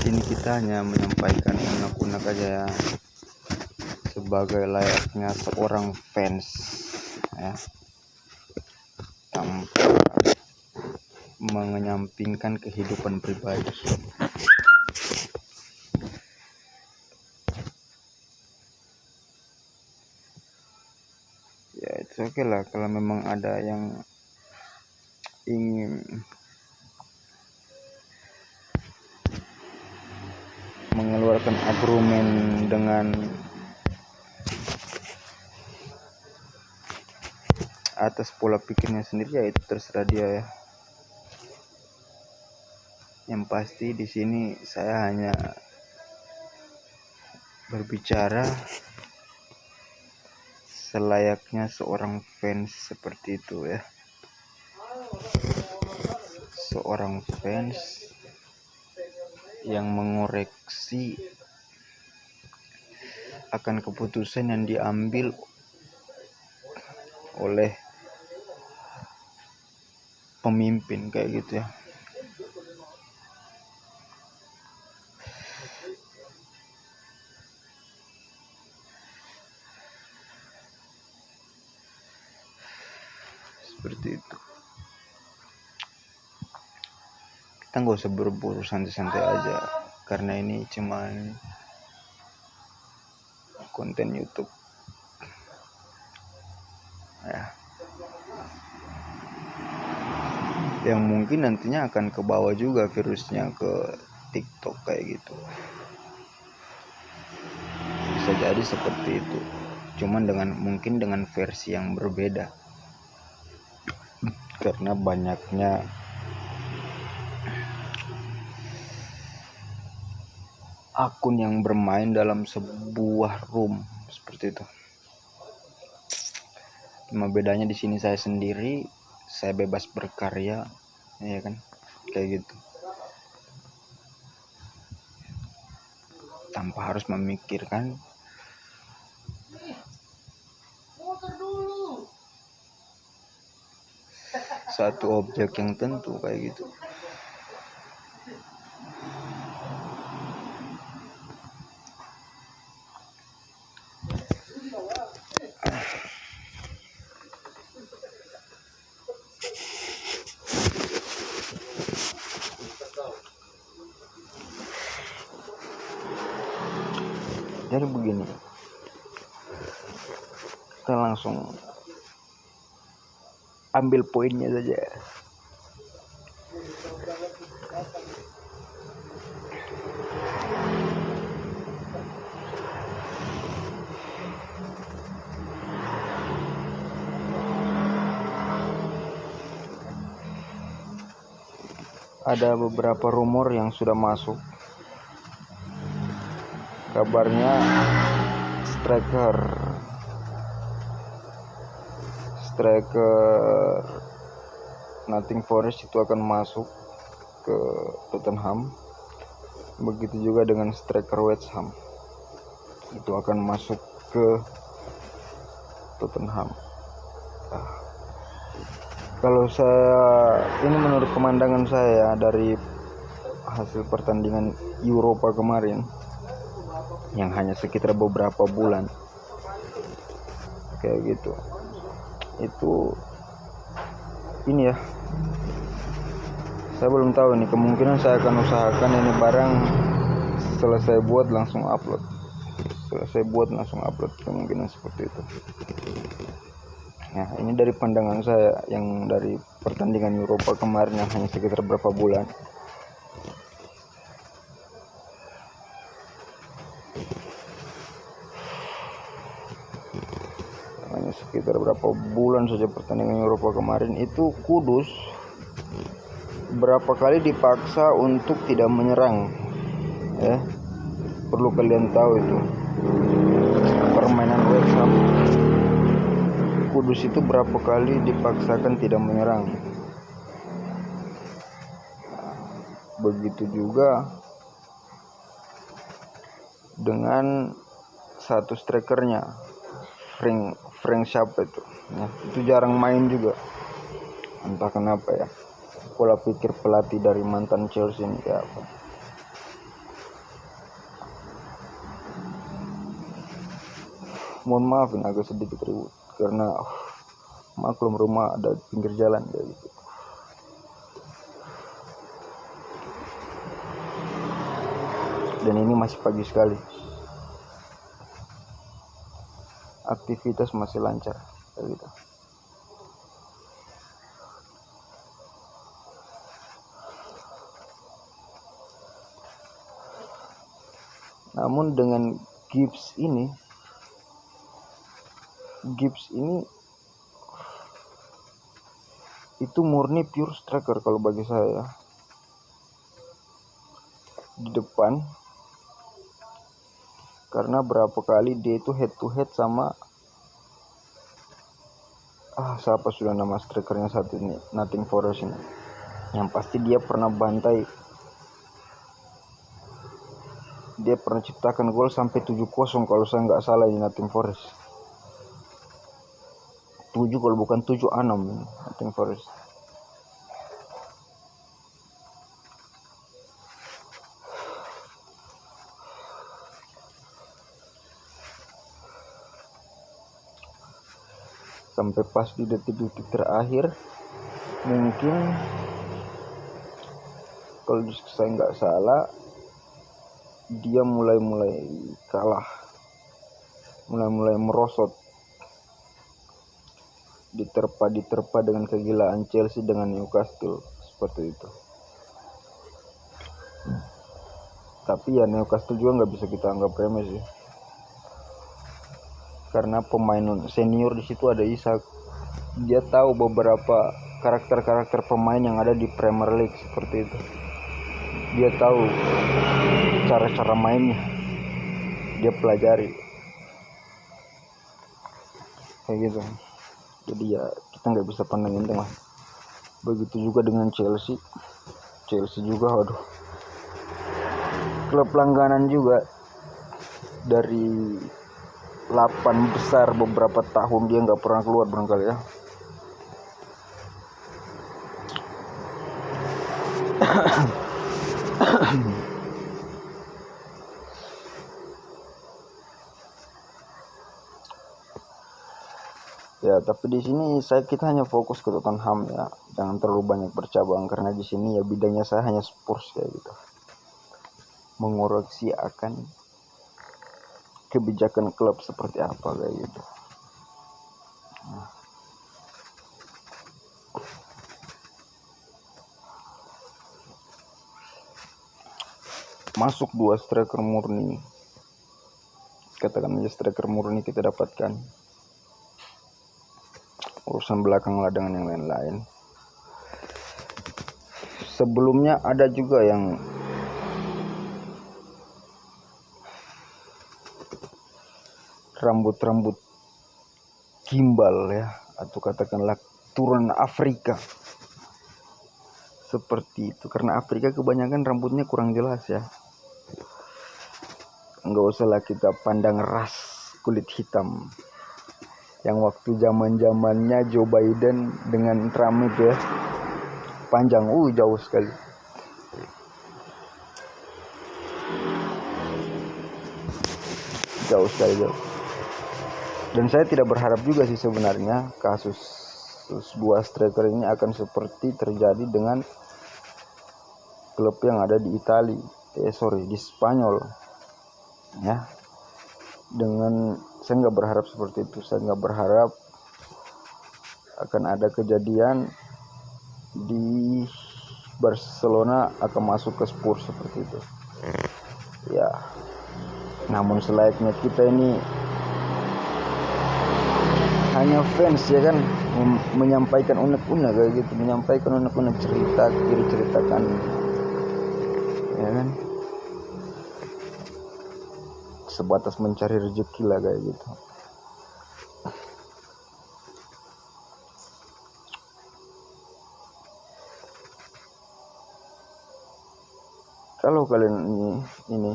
sini kita hanya menyampaikan unek-unek aja ya, sebagai layaknya seorang fans ya, tanpa menyampingkan kehidupan pribadi. Ya itu oke lah kalau memang ada yang ingin mengeluarkan argumen dengan atas pola pikirnya sendiri, ya itu terserah dia ya. Yang pasti di sini saya hanya berbicara selayaknya seorang fans seperti itu ya. Seorang fans yang mengoreksi akan keputusan yang diambil oleh pemimpin kayak gitu ya. Seperti itu. Kita nggak usah buru-buru, santai-santai aja, karena ini cuman konten YouTube ya, yang mungkin nantinya akan ke bawah juga virusnya ke TikTok kayak gitu. Bisa jadi seperti itu, cuman mungkin dengan versi yang berbeda, karena banyaknya akun yang bermain dalam sebuah room seperti itu. Cuma bedanya di sini saya sendiri, saya bebas berkarya, ya kan, kayak gitu, tanpa harus memikirkan satu objek yang tentu kayak gitu. Jadi begini, kita langsung ambil poinnya saja. Ada beberapa rumor yang sudah masuk. Kabarnya striker Nottingham Forest itu akan masuk ke Tottenham. Begitu juga dengan striker West Ham itu akan masuk ke Tottenham. Kalau saya, ini menurut pemandangan saya dari hasil pertandingan Eropa kemarin yang hanya sekitar beberapa bulan kayak gitu, itu ini ya, saya belum tahu nih, kemungkinan saya akan usahakan ini barang selesai buat langsung upload, kemungkinan seperti itu. Nah, ini dari pandangan saya yang dari pertandingan Eropa kemarin yang hanya sekitar berapa bulan. Hanya sekitar berapa bulan saja pertandingan Eropa kemarin itu, Kudus berapa kali dipaksa untuk tidak menyerang ya. Perlu kalian tahu itu permainan West Ham, Kudus itu berapa kali dipaksakan tidak menyerang. Begitu juga dengan satu strikernya, Frank siapa itu ya, itu jarang main juga, entah kenapa ya, pola pikir pelatih dari mantan Chelsea ini kayak apa. Mohon maaf ini agak sedikit ribut karena maklum rumah ada pinggir jalan kayak gitu. Dan ini masih pagi sekali, aktivitas masih lancar kayak gitu. Namun dengan gips ini itu murni pure striker kalau bagi saya. Di depan, karena berapa kali dia itu head to head sama siapa sudah nama strikernya satu ini, Nottingham Forest ini, yang pasti dia pernah bantai, dia pernah ciptakan gol sampai 7-0 kalau saya nggak salah di Nottingham Forest. 7 kalau bukan 7-6 Nottingham Forest. Sampai pas di detik-detik terakhir, mungkin kalau saya nggak salah, dia mulai kalah, mulai merosot, diterpa dengan kegilaan Chelsea dengan Newcastle seperti itu. Tapi ya Newcastle juga nggak bisa kita anggap remeh sih, karena pemain senior di situ ada Isak. Dia tahu beberapa karakter pemain yang ada di Premier League seperti itu. Dia tahu cara mainnya, dia pelajari kayak gitu. Jadi ya kita nggak bisa pandang enteng lah. Begitu juga dengan Chelsea juga, waduh, klub langganan juga. Dari 8 besar beberapa tahun dia nggak pernah keluar barangkali ya. Ya, tapi di sini kita hanya fokus ke Tottenham ya. Jangan terlalu banyak bercabang karena di sini ya bidangnya saya hanya Spurs kayak gitu. Mengoreksi akan kebijakan klub seperti apa kayak gitu. Masuk 2 striker murni, katakan aja striker murni kita dapatkan. Urusan belakang lah dengan yang lain-lain. Sebelumnya ada juga yang rambut gimbal ya, atau katakanlah turunan Afrika seperti itu. Karena Afrika kebanyakan rambutnya kurang jelas ya. Nggak usahlah kita pandang ras kulit hitam yang waktu zamannya Joe Biden dengan Trump itu ya, panjang, jauh sekali. Jauh. Dan saya tidak berharap juga sih sebenarnya kasus 2 striker ini akan seperti terjadi dengan klub yang ada di di Spanyol ya. Saya nggak berharap seperti itu. Saya nggak berharap akan ada kejadian di Barcelona akan masuk ke Spurs seperti itu ya. Namun selayaknya kita ini hanya fans ya kan, menyampaikan unek-unek kayak gitu, menyampaikan unek-unek ceritakan ya kan, sebatas mencari rezeki lah kayak gitu. Kalau kalian ini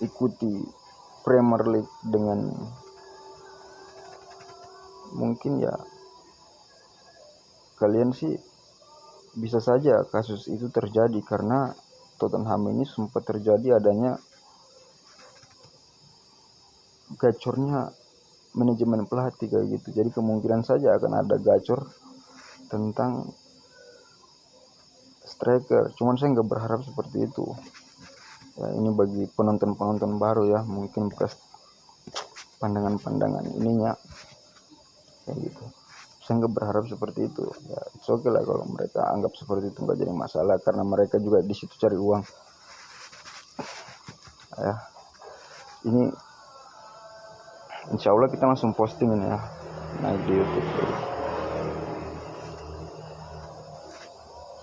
ikuti Premier League dengan mungkin ya, kalian sih bisa saja kasus itu terjadi karena Tottenham ini sempat terjadi adanya gacornya manajemen pelatih kayak gitu. Jadi kemungkinan saja akan ada gacor tentang striker. Cuman saya nggak berharap seperti itu. Ya, ini bagi penonton-penonton baru ya, mungkin bekas pandangan-pandangan ininya kayak gitu. Saya nggak berharap seperti itu. Ya, it's okay lah kalau mereka anggap seperti itu, nggak jadi masalah karena mereka juga di situ cari uang. Ya, ini insya Allah kita langsung posting ini ya, naik di YouTube.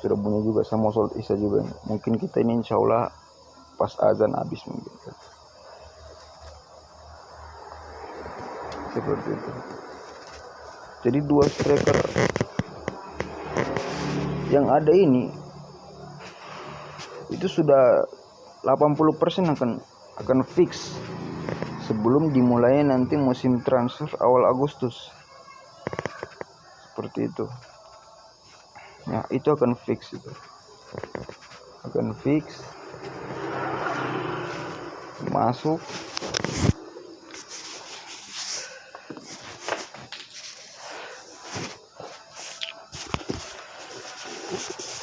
Sudah bunyi juga, saya mau sholat isya juga. Mungkin kita ini insya Allah pas azan habis mungkin. Seperti itu. Jadi 2 striker yang ada ini itu sudah 80% akan fix sebelum dimulai nanti musim transfer awal Agustus. Seperti itu. Ya, itu akan fix itu. Akan fix masuk.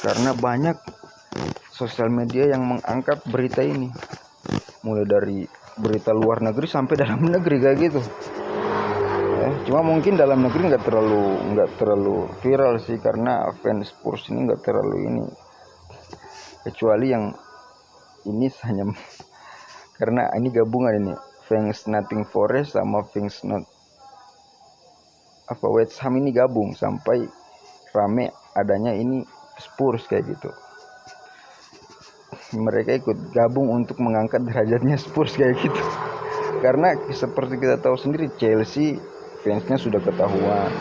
Karena banyak sosial media yang mengangkat berita ini, mulai dari berita luar negeri sampai dalam negeri kayak gitu. Cuma mungkin dalam negeri nggak terlalu viral sih, karena fans Spurs ini nggak terlalu ini, kecuali yang ini hanya karena ini gabungan ini fans Nottingham Forest sama fans West Ham ini gabung sampai rame adanya ini Spurs kayak gitu. Mereka ikut gabung untuk mengangkat derajatnya Spurs kayak gitu. Karena seperti kita tahu sendiri, Chelsea fansnya sudah ketahuan,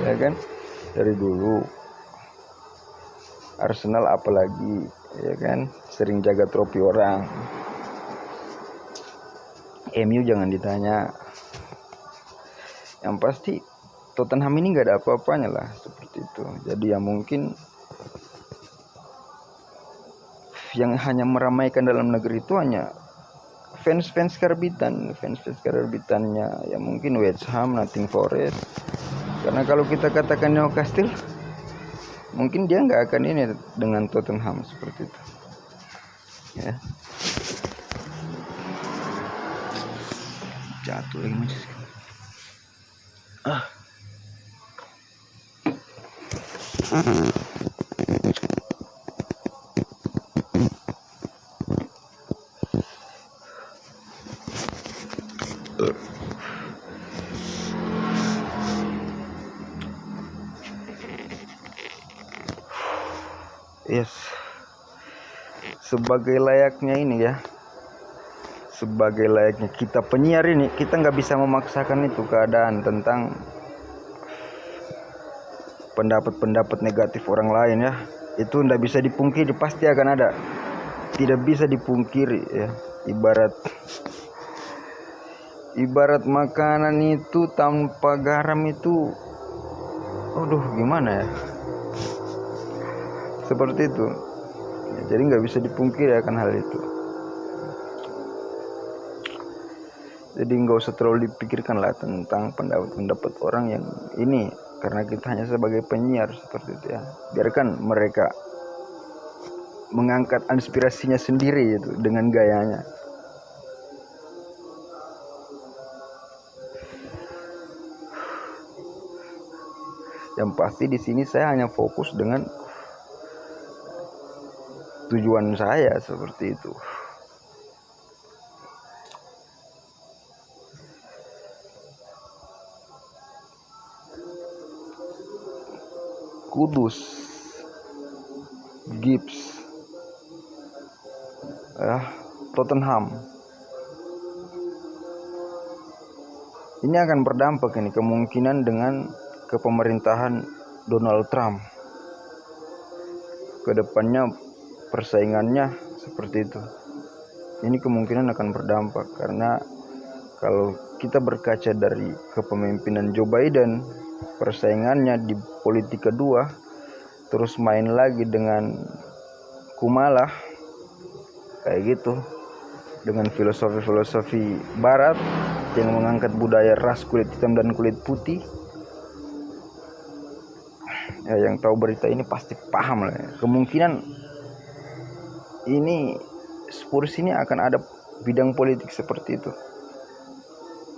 ya kan, dari dulu. Arsenal apalagi, ya kan, sering jaga trofi orang. MU jangan ditanya. Yang pasti Tottenham ini nggak ada apa-apanya lah, seperti itu. Jadi ya mungkin yang hanya meramaikan dalam negeri itu hanya fans karbitannya ya, mungkin West Ham, Nottingham Forest. Karena kalau kita katakan Newcastle, mungkin dia nggak akan ini dengan Tottenham seperti itu. Ya. Jatuh lagi macam. Yes, sebagai layaknya ini ya, sebagai layaknya kita penyiar ini, kita nggak bisa memaksakan itu keadaan tentang pendapat-pendapat negatif orang lain ya. Itu nggak bisa dipungkiri, pasti akan ada, tidak bisa dipungkiri ya. Ibarat makanan itu tanpa garam itu, aduh gimana ya, seperti itu ya, jadi nggak bisa dipungkiri akan hal itu. Jadi nggak usah terlalu dipikirkan lah tentang pendapat orang yang ini, karena kita hanya sebagai penyiar seperti itu ya. Biarkan mereka mengangkat inspirasinya sendiri itu dengan gayanya. Yang pasti di sini saya hanya fokus dengan tujuan saya seperti itu. Kudus, Gibbs, Tottenham. Ini akan berdampak ini kemungkinan dengan kepemerintahan Donald Trump. Kedepannya persaingannya seperti itu. Ini kemungkinan akan berdampak, karena kalau kita berkaca dari kepemimpinan Joe Biden, persaingannya di politik kedua, terus main lagi dengan Kamala kayak gitu, dengan filosofi barat, yang mengangkat budaya ras kulit hitam dan kulit putih. Ya, yang tahu berita ini pasti paham lah ya. Kemungkinan ini Spurs ini akan ada bidang politik seperti itu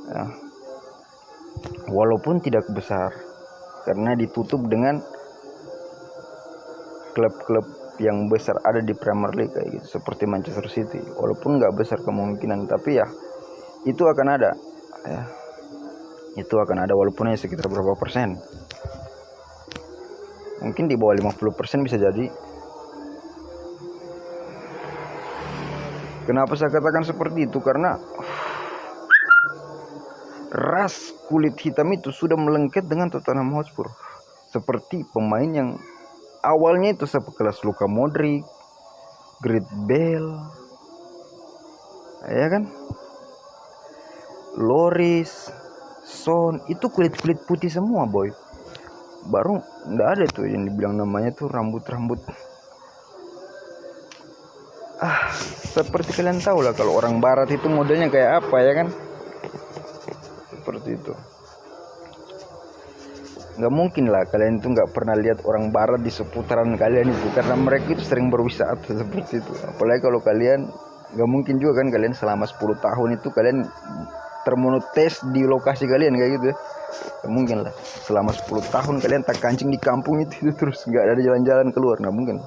ya. Walaupun tidak besar, karena ditutup dengan klub-klub yang besar ada di Premier League kayak gitu, seperti Manchester City. Walaupun nggak besar kemungkinan, tapi ya itu akan ada ya. Itu akan ada walaupun hanya sekitar berapa persen. Mungkin di bawah 50% bisa jadi. Kenapa saya katakan seperti itu? Karena ras kulit hitam itu sudah melengket dengan Tottenham Hotspur. Seperti pemain yang awalnya itu sekelas Luka Modric, Gareth Bale, ya kan, Lloris, Son, itu kulit-kulit putih semua boy. Baru nggak ada tuh yang dibilang namanya tuh rambut-rambut. Seperti kalian tahu lah kalau orang barat itu modelnya kayak apa ya kan. Seperti itu. Nggak mungkin lah kalian itu nggak pernah lihat orang barat di seputaran kalian itu, karena mereka itu sering berwisata seperti itu. Apalagi kalau kalian, nggak mungkin juga kan kalian selama 10 tahun itu kalian termonotes di lokasi kalian kayak gitu ya. Nggak mungkin lah selama 10 tahun kalian tak kancing di kampung itu terus nggak ada jalan-jalan keluar, nggak mungkin.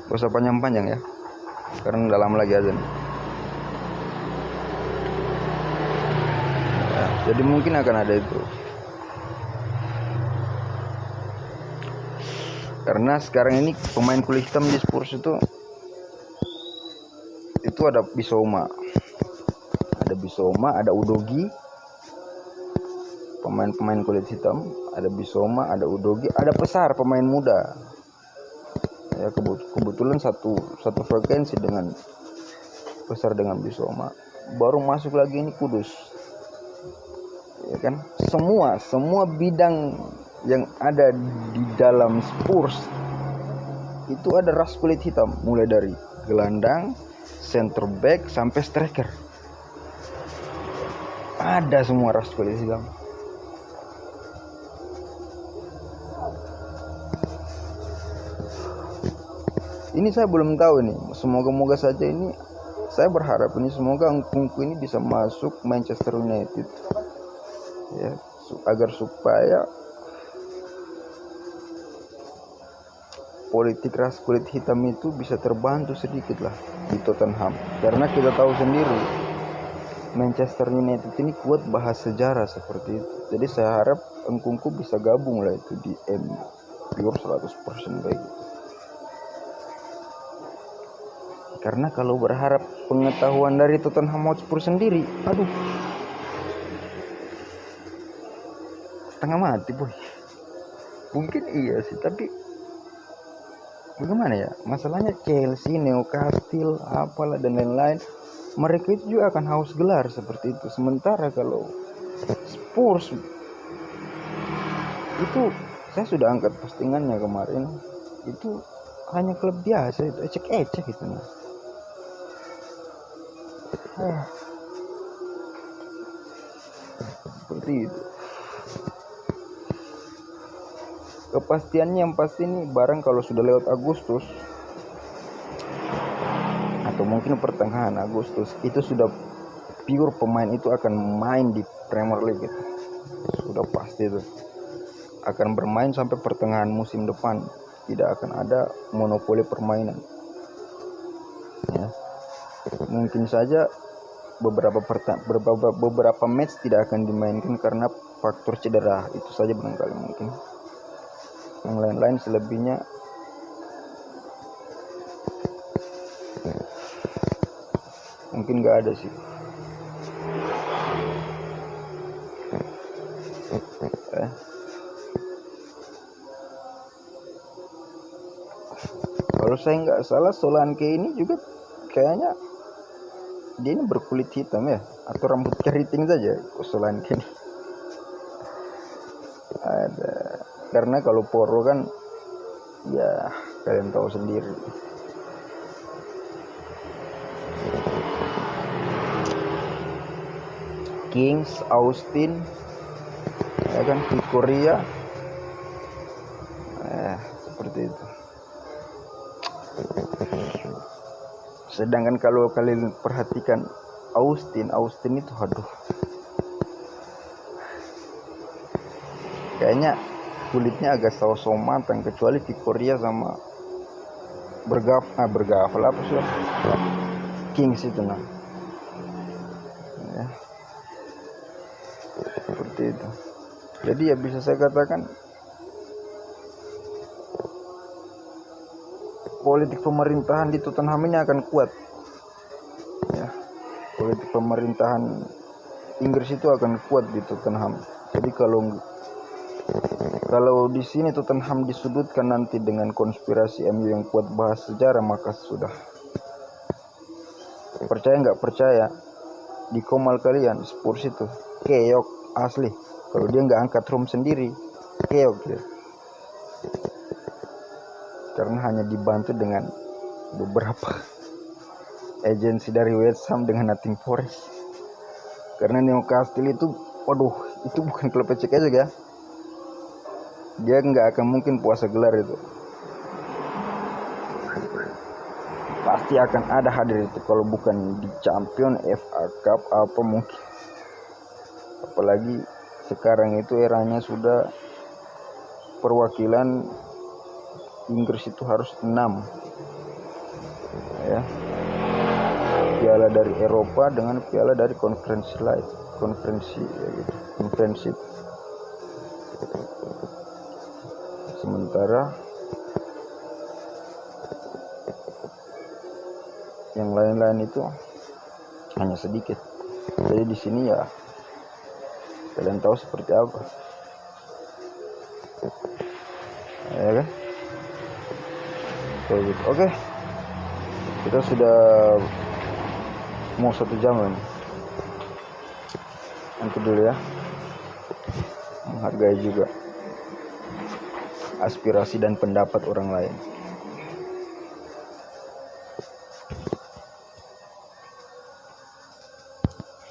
Gak usah panjang-panjang ya, karena udah lama lagi azan. Ya, jadi mungkin akan ada itu. Karena sekarang ini pemain kulit hitam di Spurs itu ada Bissouma, ada Udogie, pemain kulit hitam, ada Bissouma, ada Udogie, ada Pesar pemain muda. Ya kebetulan satu frekuensi dengan Pesar dengan Bissouma. Baru masuk lagi ini Kudus, ya kan. Semua bidang yang ada di dalam Spurs itu ada ras kulit hitam, mulai dari gelandang, center back sampai striker. Ada semua ras kulit hitam. Ini saya belum tahu nih. Semoga saja ini, saya berharap ini semoga Nkunku ini bisa masuk Manchester United ya, agar supaya politik ras kulit hitam itu bisa terbantu sedikit lah di Tottenham. Karena kita tahu sendiri Manchester United ini kuat bahas sejarah seperti itu. Jadi saya harap Nkunku bisa gabung lah itu di MU pure 100% baik. Karena kalau berharap pengetahuan dari Tottenham Hotspur sendiri, aduh, setengah mati boy. Mungkin iya sih, tapi bagaimana ya? Masalahnya Chelsea, Newcastle, apalah dan lain-lain, mereka itu juga akan haus gelar seperti itu. Sementara kalau Spurs itu, saya sudah angkat postingannya kemarin, itu hanya klub biasa, itu ecek-ecek gitu nah. Seperti itu. Kepastiannya yang pasti nih, barang kalau sudah lewat Agustus atau mungkin pertengahan Agustus, itu sudah pure pemain itu akan main di Premier League gitu. Sudah pasti itu akan bermain sampai pertengahan musim depan. Tidak akan ada monopoli permainan ya. Mungkin saja beberapa match tidak akan dimainkan karena faktor cedera, itu saja barangkali mungkin. Yang lain-lain selebihnya mungkin nggak ada sih. Kalau saya nggak salah, Solanke ini juga kayaknya dia ini berkulit hitam ya, atau rambut keriting saja Solanke ini. Ada karena kalau Porro kan ya kalian tahu sendiri. Kings, Austin, ya kan, Victoria, seperti itu. Sedangkan kalau kalian perhatikan Austin itu aduh, kayaknya kulitnya agak saus-saus matang, kecuali Victoria sama bergavel apa sih, Kings itu nah ya, seperti itu. Jadi ya bisa saya katakan politik pemerintahan di Tottenham ini akan kuat ya. Politik pemerintahan Inggris itu akan kuat di Tottenham. Jadi kalau di sini Tottenham disudutkan nanti dengan konspirasi MU yang kuat bahas sejarah, maka sudah. Percaya nggak percaya, di Komal kalian Spurs itu keok asli. Kalau dia nggak angkat room sendiri, keok dia. Karena hanya dibantu dengan beberapa agensi dari West Ham dengan Nottingham Forest. Karena Newcastle itu, waduh, itu bukan klub cek aja ya. Dia nggak akan mungkin puasa gelar itu. Pasti akan ada hadir itu, kalau bukan di Champion, FA Cup, apa mungkin. Apalagi sekarang itu eranya sudah perwakilan Inggris itu harus 6 ya, piala dari Eropa dengan piala dari konferensi ya gitu, konferensi. Sementara yang lain-lain itu hanya sedikit. Jadi di sini ya kalian tahu seperti apa ya kan. Oke, kita sudah mau 1 jam ini. Nanti dulu ya, menghargai juga aspirasi dan pendapat orang lain.